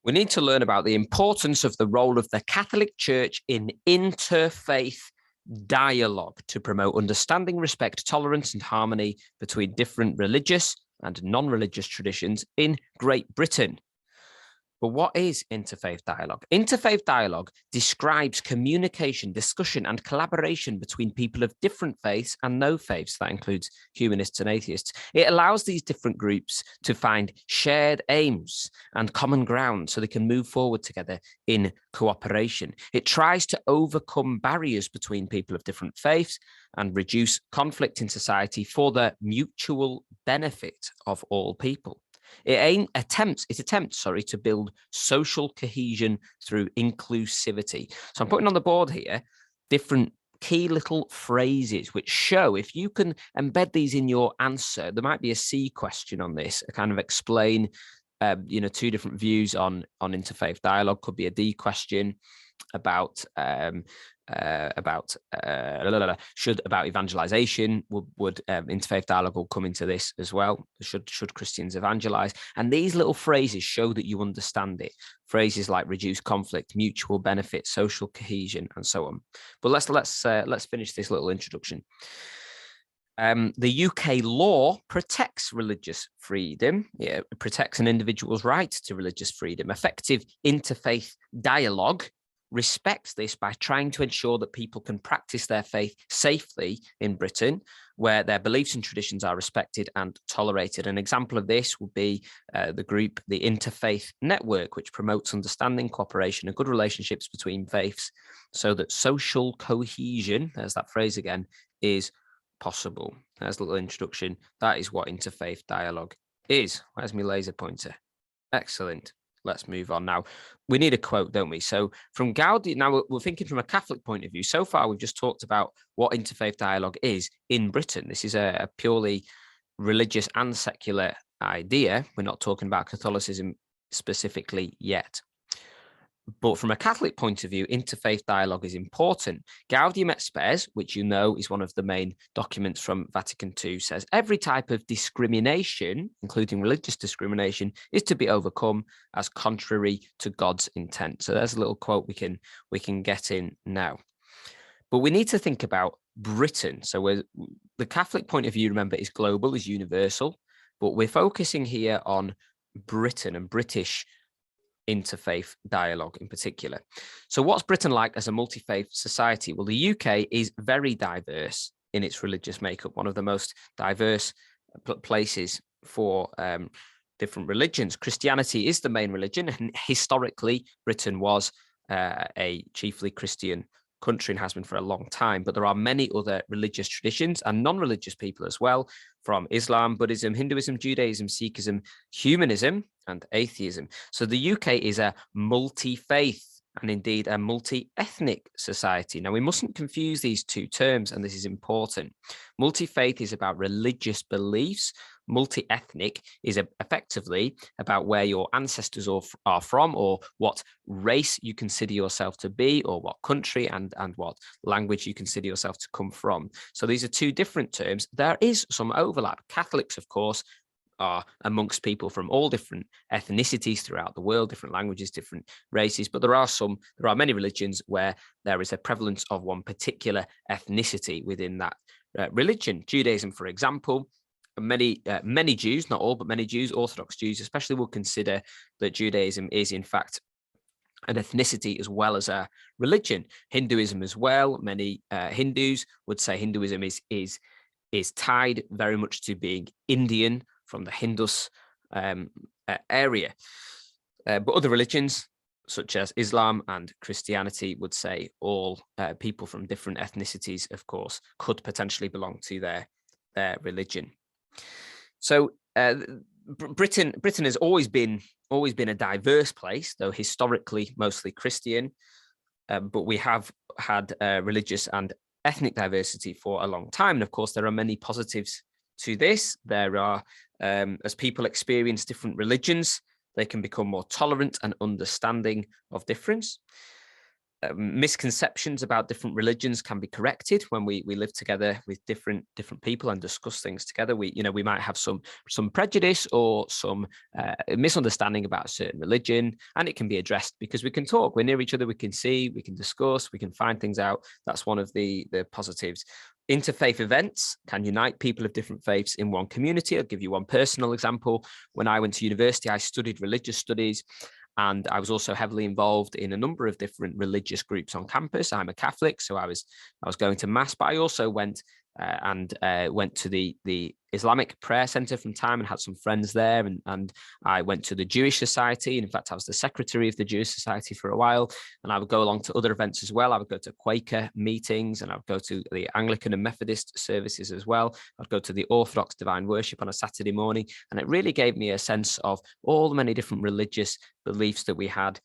We need to learn about the importance of the role of the Catholic Church in interfaith dialogue to promote understanding, respect, tolerance, and harmony between different religious and non-religious traditions in Great Britain. But what is interfaith dialogue? Interfaith dialogue describes communication, discussion, and collaboration between people of different faiths and no faiths. That includes humanists and atheists. It allows these different groups to find shared aims and common ground so they can move forward together in cooperation. It tries to overcome barriers between people of different faiths and reduce conflict in society for the mutual benefit of all people. It attempts to build social cohesion through inclusivity. So I'm putting on the board here different key little phrases which show, if you can embed these in your answer, there might be a C question on this, a kind of explain, two different views on interfaith dialogue. Could be a D question about evangelization. Would interfaith dialogue will come into this as well? Should Christians evangelize? And these little phrases show that you understand it. Phrases like reduce conflict, mutual benefit, social cohesion, and so on. But let's finish this little introduction. The UK law protects religious freedom. It protects an individual's right to religious freedom. Effective interfaith dialogue respects this by trying to ensure that people can practice their faith safely in Britain, where their beliefs and traditions are respected and tolerated. An example of this would be the group, the Interfaith Network, which promotes understanding, cooperation, and good relationships between faiths so that social cohesion, there's that phrase again, is possible. There's a little introduction. That is what interfaith dialogue is. Where's my laser pointer? Excellent. Let's move on now. We need a quote, don't we? So from Gaudi, now we're thinking from a Catholic point of view. So far, we've just talked about what interfaith dialogue is in Britain. This is a purely religious and secular idea. We're not talking about Catholicism specifically yet. But from a Catholic point of view, interfaith dialogue is important. Gaudium et Spes, which you know is one of the main documents from Vatican II, says every type of discrimination, including religious discrimination, is to be overcome as contrary to God's intent. So there's a little quote we can get in now. But we need to think about Britain. So the Catholic point of view, remember, is global, is universal, but we're focusing here on Britain and British interfaith dialogue in particular. So what's Britain like as a multi-faith society? Well, the UK is very diverse in its religious makeup, one of the most diverse places for different religions. Christianity is the main religion, and historically Britain was a chiefly Christian country and has been for a long time, but there are many other religious traditions and non-religious people as well, from Islam, Buddhism, Hinduism, Judaism, Sikhism, humanism, and atheism. So the UK is a multi-faith and indeed a multi-ethnic society. Now, we mustn't confuse these two terms, and this is important. Multi-faith is about religious beliefs. Multi-ethnic is effectively about where your ancestors are from, or what race you consider yourself to be, or what country and what language you consider yourself to come from. So these are two different terms. There is some overlap. Catholics, of course, are amongst people from all different ethnicities throughout the world, different languages, different races, but there are many religions where there is a prevalence of one particular ethnicity within that religion. Judaism, for example, many Jews, not all, but many Jews, Orthodox Jews especially, will consider that Judaism is in fact an ethnicity as well as a religion. Hinduism as well. Many Hindus would say Hinduism is tied very much to being Indian from the Hindus area. But other religions, such as Islam and Christianity, would say all people from different ethnicities, of course, could potentially belong to their religion. So Britain has always been a diverse place, though historically mostly Christian. But we have had religious and ethnic diversity for a long time. And of course, there are many positives to this. There are, as people experience different religions, they can become more tolerant and understanding of difference. misconceptions about different religions can be corrected when we live together with different people and discuss things together. We might have some prejudice or some misunderstanding about a certain religion, and it can be addressed because we can talk. We're near each other. We can see. We can discuss. We can find things out. That's one of the positives. Interfaith events can unite people of different faiths in one community. I'll give you one personal example. When I went to university, I studied religious studies. And I was also heavily involved in a number of different religious groups on campus. I'm a Catholic, so I was going to mass, but I also went to the Islamic prayer center from time and had some friends there. And I went to the Jewish Society. And in fact, I was the secretary of the Jewish Society for a while. And I would go along to other events as well. I would go to Quaker meetings, and I would go to the Anglican and Methodist services as well. I'd go to the Orthodox divine worship on a Saturday morning. And it really gave me a sense of all the many different religious beliefs that we had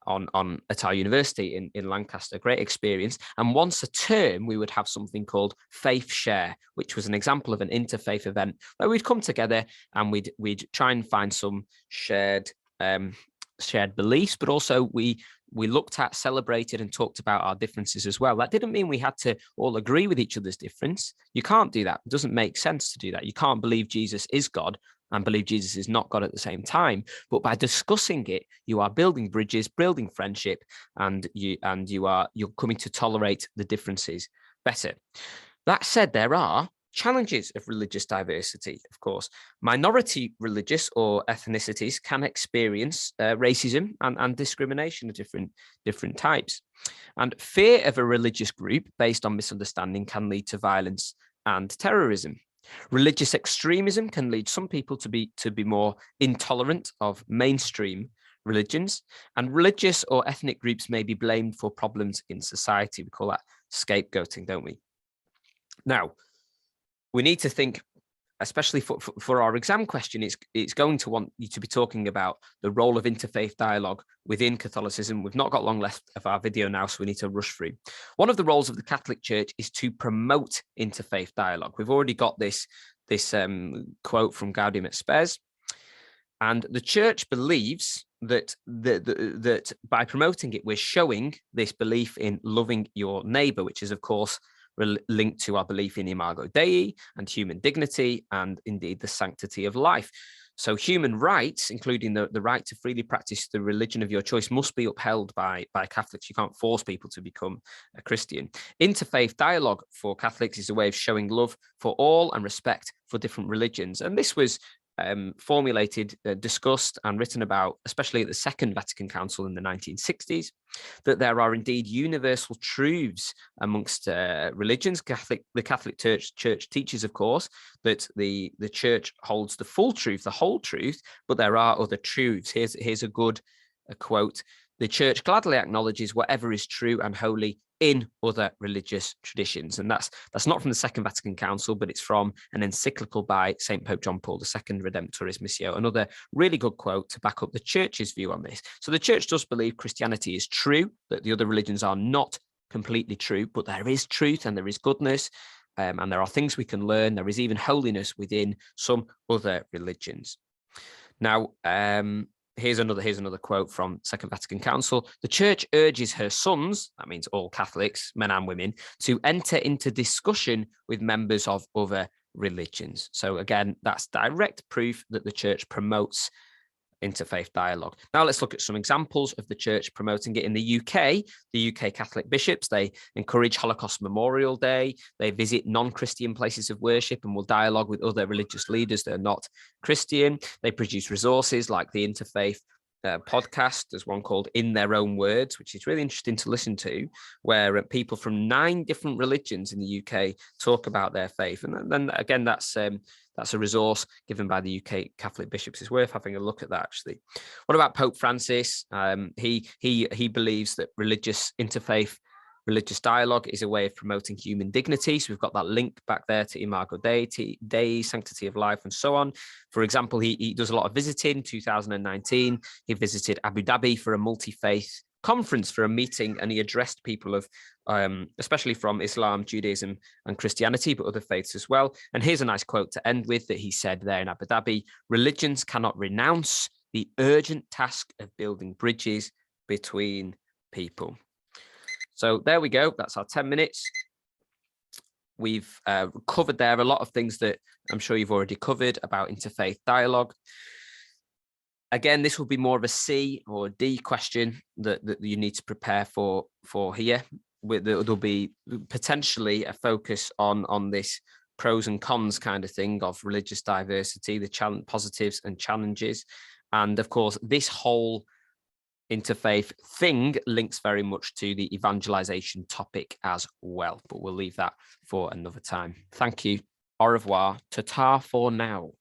at our university in Lancaster. Great experience. And once a term, we would have something called Faith Share, which was an example of an interfaith event where we'd come together and we'd try and find some shared beliefs, but also we looked at, celebrated, and talked about our differences as well. That didn't mean we had to all agree with each other's difference. You can't do that. It doesn't make sense to do that. You can't believe Jesus is God and believe Jesus is not God at the same time. But by discussing it, you are building bridges, building friendship, and you're coming to tolerate the differences better. That said, there are challenges of religious diversity, of course. Minority religious or ethnicities can experience racism and discrimination of different types. And fear of a religious group based on misunderstanding can lead to violence and terrorism. Religious extremism can lead some people to be more intolerant of mainstream religions, and religious or ethnic groups may be blamed for problems in society. We call that scapegoating, don't we? Now, we need to think, especially for our exam question, it's going to want you to be talking about the role of interfaith dialogue within Catholicism. We've not got long left of our video now, so we need to rush through. One of the roles of the Catholic Church is to promote interfaith dialogue. We've already got this quote from Gaudium et Spes, and the Church believes that that by promoting it, we're showing this belief in loving your neighbor, which is, of course, linked to our belief in Imago Dei and human dignity and indeed the sanctity of life. So human rights, including the right to freely practice the religion of your choice, must be upheld by Catholics. You can't force people to become a Christian. Interfaith dialogue for Catholics is a way of showing love for all and respect for different religions. And this was formulated, discussed, and written about, especially at the Second Vatican Council in the 1960s, that there are indeed universal truths amongst religions. The Catholic Church teaches, of course, that the Church holds the full truth, the whole truth, but there are other truths. Here's a quote. The Church gladly acknowledges whatever is true and holy in other religious traditions. And that's not from the Second Vatican Council, but it's from an encyclical by St. Pope John Paul II, Redemptoris Missio, another really good quote to back up the Church's view on this. So the Church does believe Christianity is true, that the other religions are not completely true, but there is truth and there is goodness, and there are things we can learn. There is even holiness within some other religions. Now, here's another quote from Second Vatican Council. The Church urges her sons, that means all Catholics, men and women, to enter into discussion with members of other religions. So again, that's direct proof that the Church promotes interfaith dialogue. Now let's look at some examples of the Church promoting it in the UK. The UK Catholic bishops, they encourage Holocaust Memorial Day. They visit non-Christian places of worship and will dialogue with other religious leaders that are not Christian. They produce resources like the Interfaith podcast. There's one called In Their Own Words, which is really interesting to listen to, where people from 9 different religions in the UK talk about their faith. And then again, that's a resource given by the UK Catholic bishops. It's worth having a look at that, actually. What about Pope Francis? He believes that religious dialogue is a way of promoting human dignity. So we've got that link back there to Imago Dei, sanctity of life, and so on. For example, he does a lot of visiting. 2019, he visited Abu Dhabi for a multi-faith conference, for a meeting, and he addressed people of especially from Islam, Judaism, and Christianity, but other faiths as well. And here's a nice quote to end with that he said there in Abu Dhabi: religions cannot renounce the urgent task of building bridges between people. So there we go. That's our 10 minutes. We've covered there a lot of things that I'm sure you've already covered about interfaith dialogue. Again, this will be more of a C or a D question that you need to prepare for here. There'll be potentially a focus on this pros and cons kind of thing of religious diversity, the positives and challenges. And of course, this whole interfaith thing links very much to the evangelization topic as well, but we'll leave that for another time. Thank you. Au revoir. Ta-ta for now.